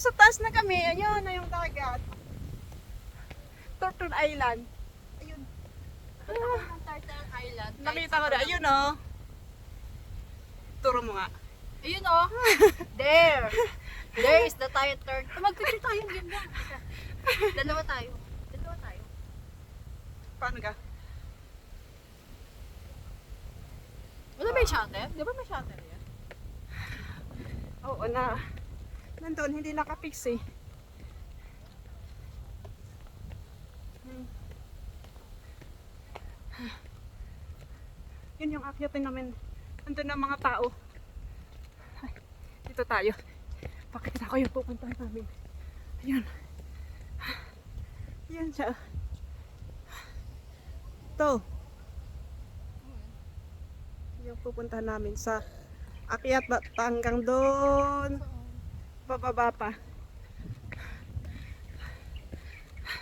Sa taas na kami. Ayun na yung dagat. Turtle Island. Ayun. Ang Turtle Island. Nakita ko na. Ayun oh. Turo mo nga. Ayun oh. There. There is the turtle. Magpicture tayo. Yun lang. Dalawa tayo. Dalawa tayo. Paano ka? Wala ba yung shutter? Di ba may shutter yan? Oo na. Nandun, hindi nakapix eh. Yun yung akyatin namin. Nandun ang mga tao. Ay, dito tayo. Pakita ko yung pupuntahan namin. Ayun. Yan siya. Ito. Yung pupuntahan namin sa akyat ba hanggang doon. Bababa pa.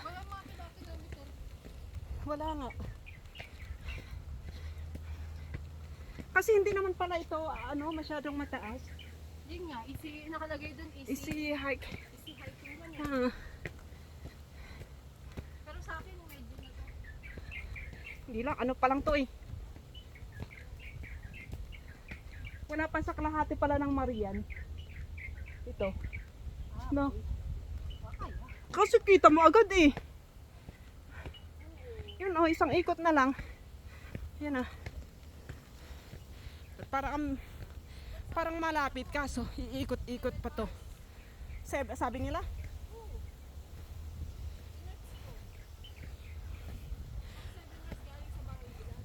Wala mga kilometer. Wala nga. Kasi hindi naman pala ito masyadong mataas. Yun nga, easy, nakalagay dun, easy. Easy hike. Easy hiking man yan. Ah, Pero sa akin, medyo na to. hindi lang, ano pa lang to eh. Wala pa sa kalahati pala ng Marian. Ito. No. Kaya. Kasi kita mo agad eh. Yun oh, isang ikot na lang. Yan ah. Parang malapit kaso iikot-ikot pa to. Sabi nila.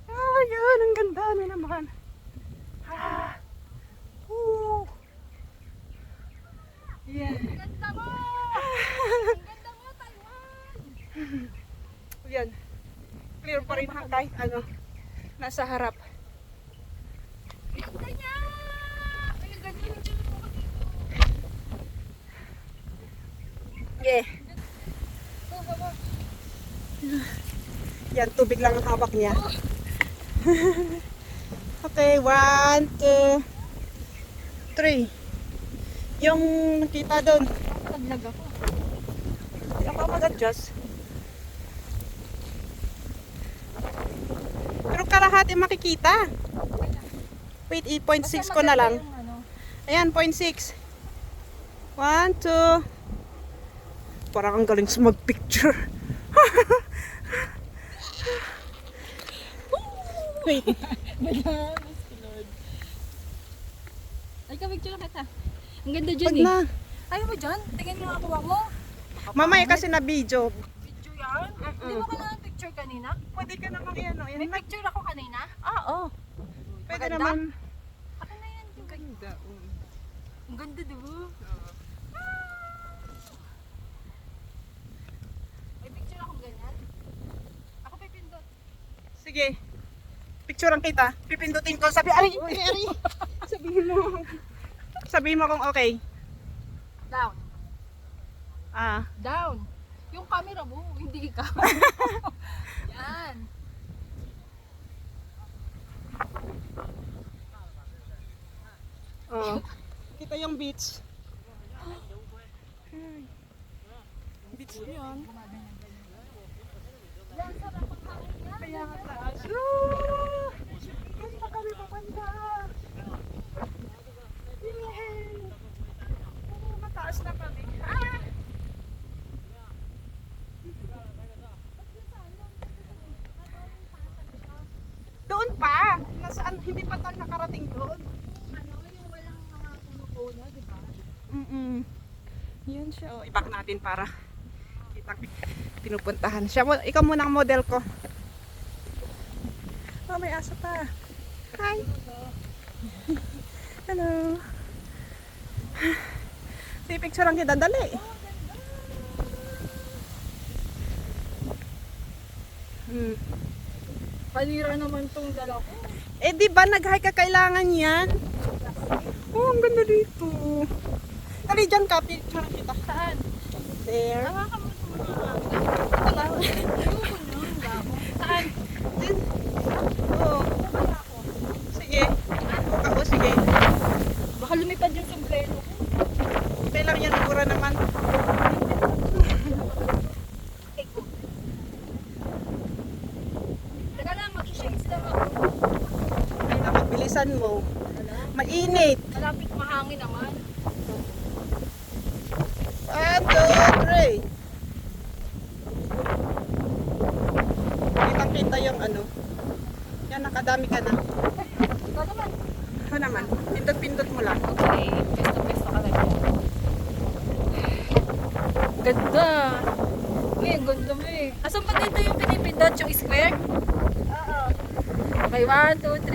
Ah, yan, ang ganda na naman. Ah. Woo. Yeah. Ang ganda mo! Ang ganda mo, Taiwan! Yan. Clear pa rin kahit nasa harap. Ganda niya! Ay, ang ganda yung dito mo dito. Yeah. Yan, tubig lang ang hawak niya. Okay, 1, 2, 3. Yung nakita doon. Paglag ako. Hindi ako mag-adjust. Pero kalahati makikita. Wait, 8.6 ko na lang. Ayan, 0.6. 1, 2. Parang ang galing sa mag-picture. Wait. Ay, ka-picture kita. Ang ganda dyan Wag eh. na. Ayaw mo dyan? Tingnan mo ang kuha mo. Mamaya kasi na video. Video yan? Hindi mo ka na picture kanina? Pwede ka namang yan. May picture ako kanina? Oo. Pwede Maganda? naman. Ako na yan. Yung ganda. Ganda. Ang ganda, diba? May picture akong ganyan. Ako pipindot. Sige. Picturean kita. Pipindutin ko. Sabi, ari. Sabihin mo. Sabihin mo kung okay. Down. Ah. Down. Yung camera mo, hindi ka. Yan. Oo. Kita yung beach. Beach yun. Yan, sarap ang kain yan. Kaya nga taas. Ah! Basta kami papunta. Yay! Oh, mataas na kami. Ah! Doon pa. Nasaan? Hindi pa tayo nakarating doon. Ano, yung walang mga puno-puno, di ba? Yan siya. Oh, i-back natin para kita pinupuntahan siya. Ikaw muna ang model ko. Oh, may aso pa. Hi. Hello. Si picture ang kita. Dali. Palira naman tong dala ko. Eh, di ba nag-hike ka kailangan yan? Oh, ang ganda dito. Dali dyan ka, picture kita. Saan? There. Hawakan mo sa mga ayoko na. Saan? Din. Oo. Sige. Oo, sige. Baka lumipad yung sombrero ko. Okay lang yan, mura naman. bilisan mo. Mainit. Malapit mahangin naman. 1, 2, 3. Kitang-kita yung ano. Yan, nakadami ka na. Ikaw naman. Ano naman? Pindot-pindot mo lang. Okay, pesto-pesto ka lang. Ganda. Uy, ang ganda mo eh. Asan pa dito yung pinipindot yung square? Oo. Okay, 1, 2, 3.